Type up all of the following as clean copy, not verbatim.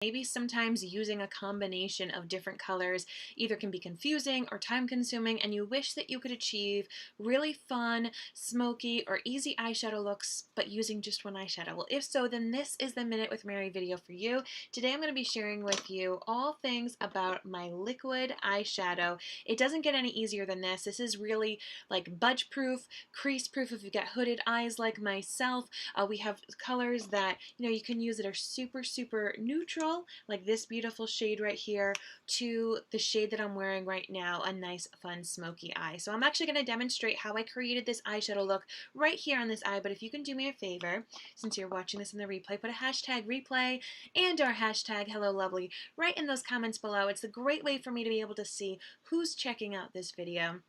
Maybe sometimes using a combination of different colors either can be confusing or time consuming, and you wish that you could achieve really fun, smoky, or easy eyeshadow looks, but using just one eyeshadow. Well, if so, then this is the Minute with Mary video for you. Today I'm going to be sharing with you all things about my liquid eyeshadow. It doesn't get any easier than this. This is really like budge proof, crease proof if you've got hooded eyes like myself. We have colors that you can use that are super neutral, like this beautiful shade right here, to the shade that I'm wearing right now, a nice fun smoky eye. So I'm actually going to demonstrate how I created this eyeshadow look right here on this eye. But if you can do me a favor, since you're watching this in the replay, put a hashtag replay and our hashtag hello lovely right in those comments below. It's a great way for me to be able to see who's checking out this video.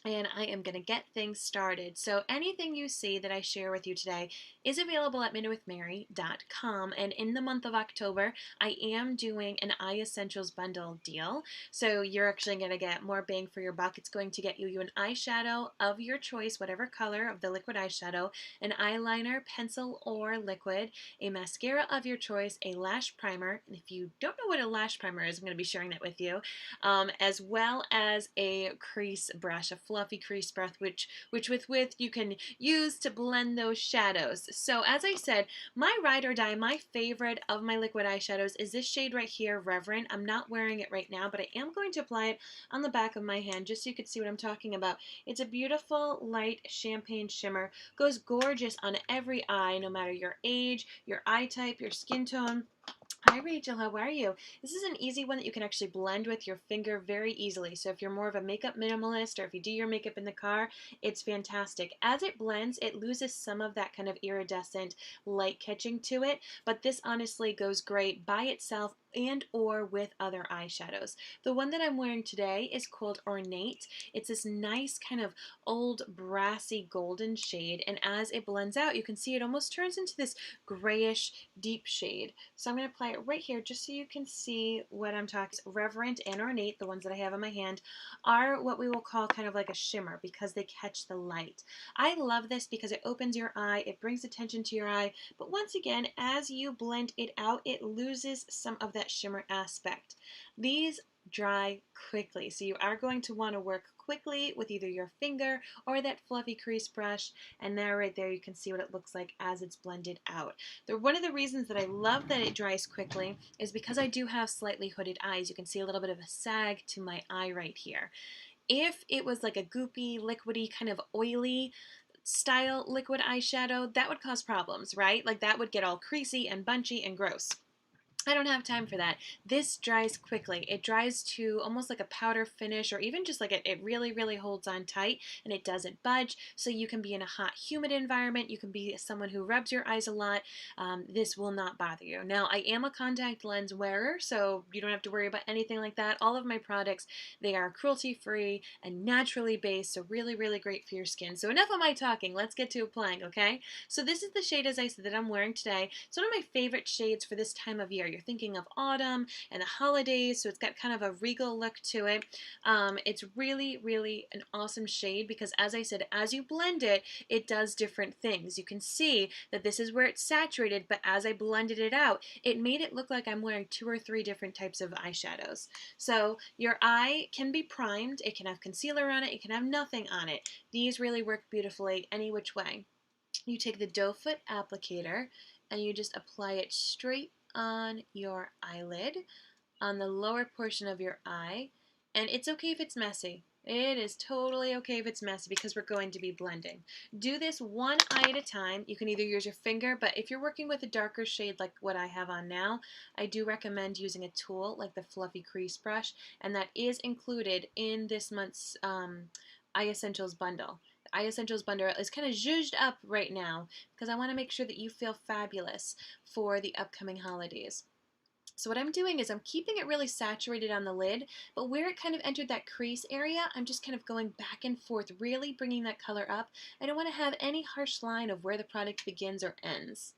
And I am going to get things started. So anything you see that I share with you today is available at minutewithmary.com. And in the month of October, I am doing an Eye Essentials bundle deal. So you're actually going to get more bang for your buck. It's going to get you an eyeshadow of your choice, whatever color of the liquid eyeshadow, an eyeliner, pencil, or liquid, a mascara of your choice, a lash primer. And if you don't know what a lash primer is, I'm going to be sharing that with you, as well as a crease brush, a fluffy crease brush, which with you can use to blend those shadows. So as I said, my ride or die, my favorite of my liquid eyeshadows is this shade right here, Reverent. I'm not wearing it right now, but I am going to apply it on the back of my hand just so you can see what I'm talking about. It's a beautiful light champagne shimmer, goes gorgeous on every eye, no matter your age, your eye type, your skin tone. Hi Rachel, how are you? This is an easy one that you can actually blend with your finger very easily. So if you're more of a makeup minimalist, or if you do your makeup in the car, it's fantastic. As it blends, it loses some of that kind of iridescent light catching to it, but this honestly goes great by itself and or with other eyeshadows. The one that I'm wearing today is called Ornate. It's this nice kind of old brassy golden shade, and as it blends out, you can see it almost turns into this grayish deep shade. So I'm going to apply it right here just so you can see what I'm talking about. Reverent and Ornate, the ones that I have in my hand, are what we will call kind of like a shimmer because they catch the light. I love this because it opens your eye, it brings attention to your eye, but once again, as you blend it out, it loses some of that shimmer aspect. These dry quickly, so you are going to want to work quickly with either your finger or that fluffy crease brush, and now right there you can see what it looks like as it's blended out. One of the reasons that I love that it dries quickly is because I do have slightly hooded eyes. You can see a little bit of a sag to my eye right here. If it was like a goopy, liquidy, kind of oily style liquid eyeshadow, that would cause problems, right? Like that would get all creasy and bunchy and gross. I don't have time for that. This dries quickly. It dries to almost like a powder finish, or even just like it really holds on tight and it doesn't budge. So you can be in a hot, humid environment. You can be someone who rubs your eyes a lot. This will not bother you. Now, I am a contact lens wearer, so you don't have to worry about anything like that. All of my products, they are cruelty-free and naturally based, so really great for your skin. So enough of my talking. Let's get to applying, okay? So this is the shade, as I said, that I'm wearing today. It's one of my favorite shades for this time of year. You're thinking of autumn and the holidays, so it's got kind of a regal look to it. It's really an awesome shade because, as I said, as you blend it, it does different things. You can see that this is where it's saturated, but as I blended it out, it made it look like I'm wearing 2 or 3 different types of eyeshadows. So your eye can be primed, it can have concealer on it, it can have nothing on it. These really work beautifully any which way. You take the doe foot applicator and you just apply it straight on your eyelid, on the lower portion of your eye, and it's okay if it's messy. It is totally okay if it's messy because we're going to be blending. Do this one eye at a time. You can either use your finger, but if you're working with a darker shade like what I have on now, I do recommend using a tool like the fluffy crease brush, and that is included in this month's Eye Essentials bundle. The Eye Essentials bundle is kind of zhuzhed up right now because I want to make sure that you feel fabulous for the upcoming holidays. So what I'm doing is I'm keeping it really saturated on the lid, but where it kind of entered that crease area, I'm just kind of going back and forth, really bringing that color up. I don't want to have any harsh line of where the product begins or ends.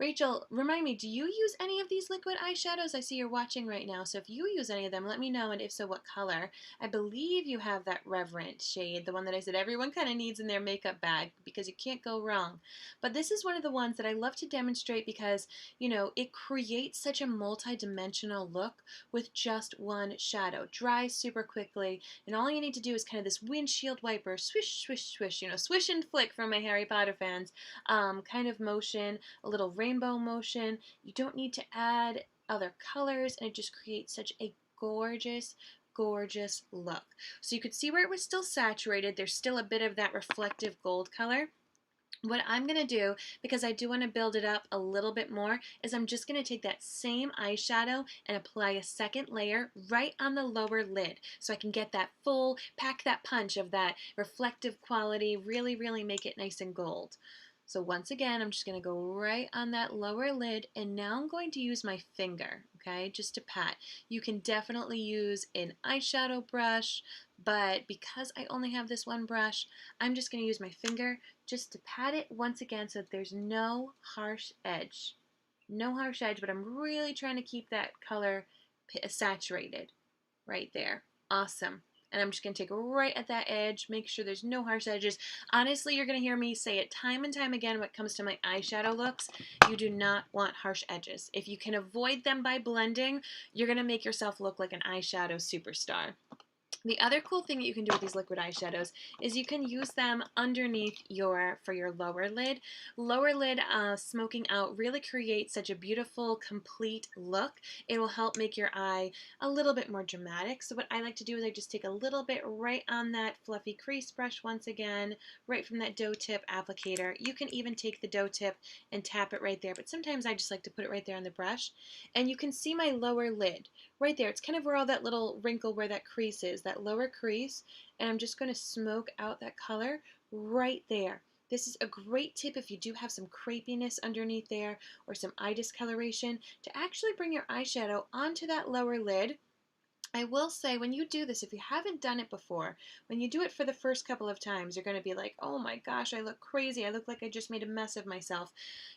Rachel, remind me, do you use any of these liquid eyeshadows? I see you're watching right now, so if you use any of them, let me know, and if so, what color. I believe you have that Reverent shade, the one that I said everyone kind of needs in their makeup bag because you can't go wrong. But this is one of the ones that I love to demonstrate because, you know, it creates such a multi-dimensional look with just one shadow. Dries super quickly, and all you need to do is kind of this windshield wiper, swish, swish, swish, you know, swish and flick for my Harry Potter fans, kind of motion, a little rainbow motion. You don't need to add other colors, and it just creates such a gorgeous, gorgeous look. So you could see where it was still saturated. There's still a bit of that reflective gold color. What I'm going to do, because I do want to build it up a little bit more, is I'm just going to take that same eyeshadow and apply a second layer right on the lower lid so I can get that full, pack that punch of that reflective quality, really, really make it nice and gold. So once again, I'm just going to go right on that lower lid, and now I'm going to use my finger, okay, just to pat. You can definitely use an eyeshadow brush, but because I only have this one brush, I'm just going to use my finger just to pat it once again so that there's no harsh edge. No harsh edge, but I'm really trying to keep that color saturated right there. Awesome. And I'm just going to take right at that edge, make sure there's no harsh edges. Honestly, you're going to hear me say it time and time again when it comes to my eyeshadow looks. You do not want harsh edges. If you can avoid them by blending, you're going to make yourself look like an eyeshadow superstar. The other cool thing that you can do with these liquid eyeshadows is you can use them underneath for your lower lid. Lower lid smoking out really creates such a beautiful, complete look. It will help make your eye a little bit more dramatic. So what I like to do is I just take a little bit right on that fluffy crease brush once again, right from that doe tip applicator. You can even take the doe tip and tap it right there, but sometimes I just like to put it right there on the brush. And you can see my lower lid right there. It's kind of where all that little wrinkle where that crease is, that lower crease, and I'm just going to smoke out that color right there. This is a great tip if you do have some crepiness underneath there or some eye discoloration to actually bring your eyeshadow onto that lower lid. I will say, when you do this, if you haven't done it before, when you do it for the first couple of times, you're going to be like, oh my gosh, I look crazy. I look like I just made a mess of myself.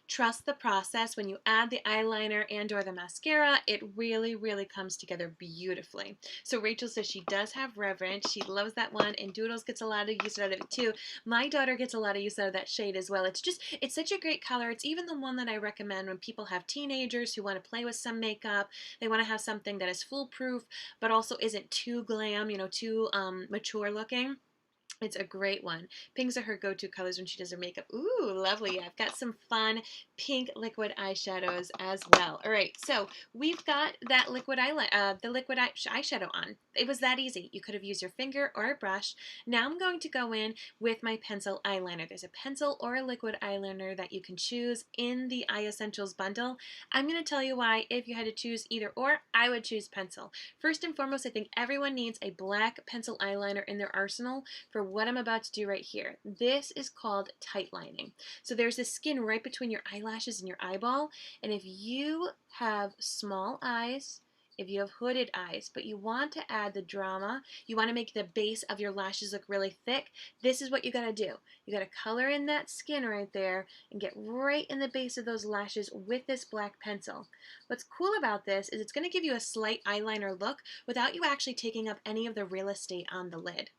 Trust the process. When you add the eyeliner and or the mascara, it really, really comes together beautifully. So Rachel says she does have Reverent. She loves that one, and Doodles gets a lot of use out of it too. My daughter gets a lot of use out of that shade as well. It's such a great color. It's even the one that I recommend when people have teenagers who want to play with some makeup. They want to have something that is foolproof, but also isn't too glam, you know, too mature looking. It's a great one. Pinks are her go-to colors when she does her makeup. Ooh, lovely. I've got some fun pink liquid eyeshadows as well. All right, so we've got that liquid eyeshadow on. It was that easy. You could have used your finger or a brush. Now I'm going to go in with my pencil eyeliner. There's a pencil or a liquid eyeliner that you can choose in the Eye Essentials bundle. I'm going to tell you why. If you had to choose either or, I would choose pencil. First and foremost, I think everyone needs a black pencil eyeliner in their arsenal for what I'm about to do right here. This is called tight lining. So there's this skin right between your eyelashes and your eyeball, and if you have small eyes, if you have hooded eyes, but you want to add the drama, you want to make the base of your lashes look really thick, this is what you got to do. You got to color in that skin right there and get right in the base of those lashes with this black pencil. What's cool about this is it's going to give you a slight eyeliner look without you actually taking up any of the real estate on the lid.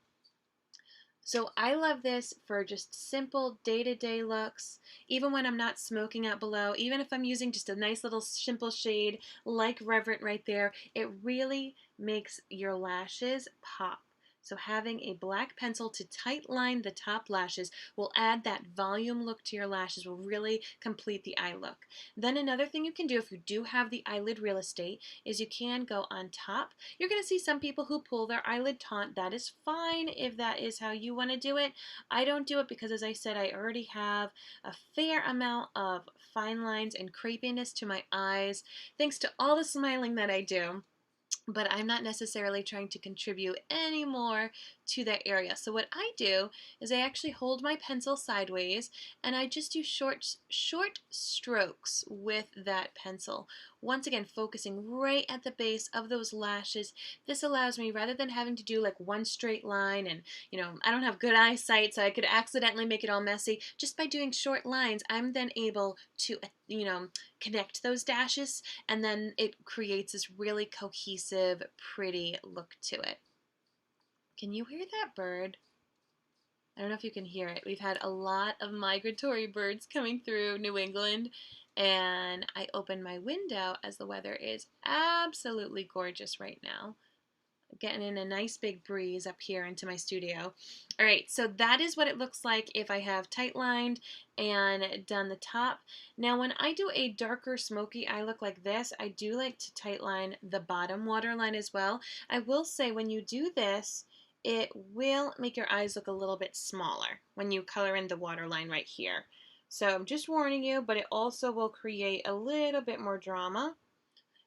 So I love this for just simple day-to-day looks, even when I'm not smoking out below, even if I'm using just a nice little simple shade like Reverent right there, it really makes your lashes pop. So having a black pencil to tight line the top lashes will add that volume look to your lashes, will really complete the eye look. Then another thing you can do if you do have the eyelid real estate is you can go on top. You're going to see some people who pull their eyelid taut. That is fine if that is how you want to do it. I don't do it because, as I said, I already have a fair amount of fine lines and crepiness to my eyes thanks to all the smiling that I do. But I'm not necessarily trying to contribute any more to that area. So what I do is I actually hold my pencil sideways and I just do short strokes with that pencil. Once again, focusing right at the base of those lashes. This allows me, rather than having to do like one straight line, and I don't have good eyesight, so I could accidentally make it all messy. Just by doing short lines, I'm then able to, connect those dashes, and then it creates this really cohesive, pretty look to it. Can you hear that bird? I don't know if you can hear it. We've had a lot of migratory birds coming through New England, and I opened my window as the weather is absolutely gorgeous right now. Getting in a nice big breeze up here into my studio. All right, so that is what it looks like if I have tight lined and done the top. Now when I do a darker smoky eye look like this, I do like to tight line the bottom waterline as well. I will say when you do this, it will make your eyes look a little bit smaller when you color in the waterline right here. So I'm just warning you, but it also will create a little bit more drama.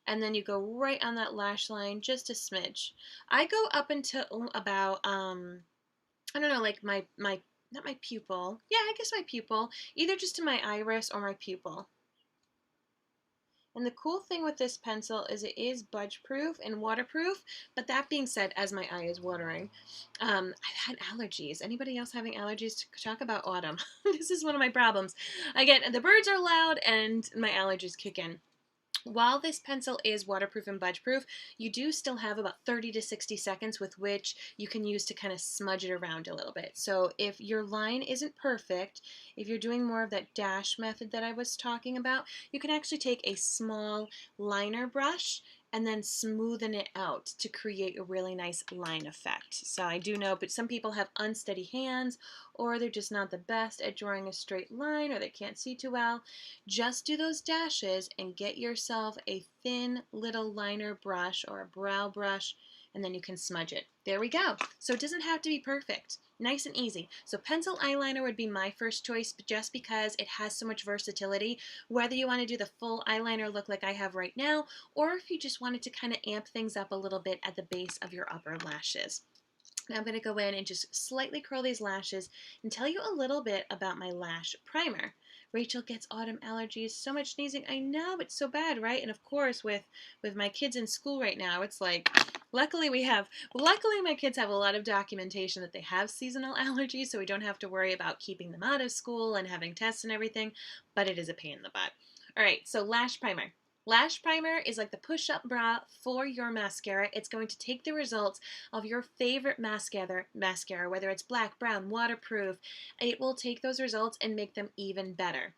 And then you go right on that lash line, just a smidge. I go up until about, I don't know, like not my pupil. Yeah, I guess my pupil. Either just to my iris or my pupil. And the cool thing with this pencil is it is budge proof and waterproof, but that being said, as my eye is watering, I've had allergies. Anybody else having allergies? Talk about autumn. This is one of my problems. The birds are loud and my allergies kick in. While this pencil is waterproof and budge proof, you do still have about 30 to 60 seconds with which you can use to kind of smudge it around a little bit. So if your line isn't perfect, if you're doing more of that dash method that I was talking about, you can actually take a small liner brush and then smoothen it out to create a really nice line effect. So I do know, but some people have unsteady hands, or they're just not the best at drawing a straight line, or they can't see too well. Just do those dashes and get yourself a thin little liner brush or a brow brush, and then you can smudge it. There we go. So it doesn't have to be perfect. Nice and easy. So pencil eyeliner would be my first choice, just because it has so much versatility, whether you want to do the full eyeliner look like I have right now, or if you just wanted to kind of amp things up a little bit at the base of your upper lashes. Now I'm going to go in and just slightly curl these lashes and tell you a little bit about my lash primer. Rachel gets autumn allergies, so much sneezing. I know, it's so bad, right? And of course, with my kids in school right now, it's like, luckily my kids have a lot of documentation that they have seasonal allergies, so we don't have to worry about keeping them out of school and having tests and everything, but it is a pain in the butt. All right, so lash primer. Lash primer is like the push-up bra for your mascara. It's going to take the results of your favorite mascara, whether it's black, brown, waterproof. It will take those results and make them even better,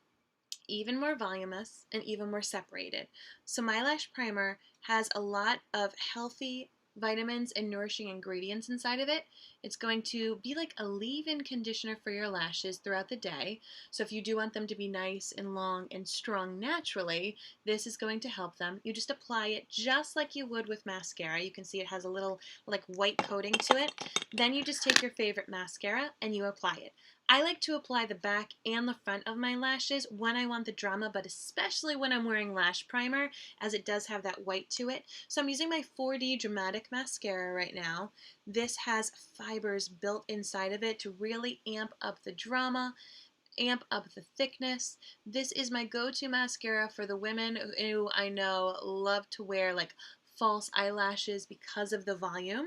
even more voluminous, and even more separated. So my lash primer has a lot of healthy vitamins and nourishing ingredients inside of it. It's going to be like a leave-in conditioner for your lashes throughout the day. So if you do want them to be nice and long and strong naturally, this is going to help them. You just apply it just like you would with mascara. You can see it has a little like white coating to it. Then you just take your favorite mascara and you apply it. I like to apply the back and the front of my lashes when I want the drama, but especially when I'm wearing lash primer, as it does have that white to it. So I'm using my 4D Dramatic Mascara right now. This has fibers built inside of it to really amp up the drama, amp up the thickness. This is my go-to mascara for the women who I know love to wear like false eyelashes because of the volume.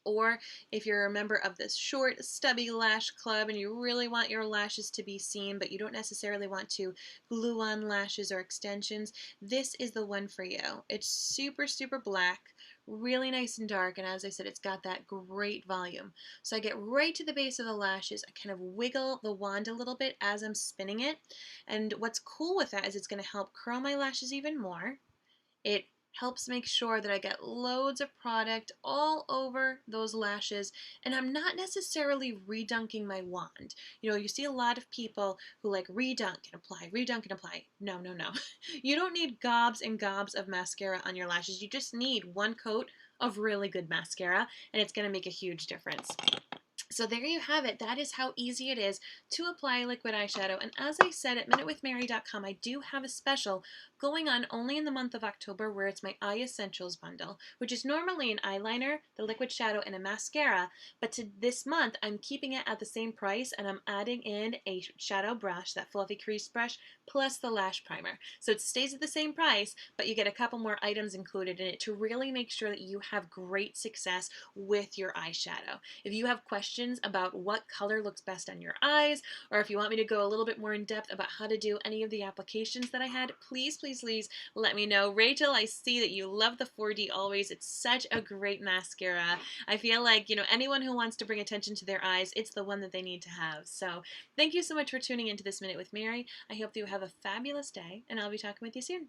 Or if you're a member of this short, stubby lash club and you really want your lashes to be seen, but you don't necessarily want to glue on lashes or extensions, this is the one for you. It's super, super black, really nice and dark, and as I said, it's got that great volume. So I get right to the base of the lashes. I kind of wiggle the wand a little bit as I'm spinning it, and what's cool with that is it's going to help curl my lashes even more. It helps make sure that I get loads of product all over those lashes, and I'm not necessarily redunking my wand. You see a lot of people who like redunk and apply, redunk and apply. No, no, no. You don't need gobs and gobs of mascara on your lashes. You just need one coat of really good mascara, and it's going to make a huge difference. So there you have it. That is how easy it is to apply liquid eyeshadow. And as I said at minutewithmary.com, I do have a special going on only in the month of October where it's my Eye Essentials bundle, which is normally an eyeliner, the liquid shadow, and a mascara. But to this month, I'm keeping it at the same price and I'm adding in a shadow brush, that fluffy crease brush, plus the lash primer. So it stays at the same price, but you get a couple more items included in it to really make sure that you have great success with your eyeshadow. If you have questions about what color looks best on your eyes, or if you want me to go a little bit more in depth about how to do any of the applications that I had, please, please, please let me know. Rachel, I see that you love the 4D Always. It's such a great mascara. I feel like, anyone who wants to bring attention to their eyes, it's the one that they need to have. So thank you so much for tuning into this Minute with Mary. I hope that you have a fabulous day, and I'll be talking with you soon.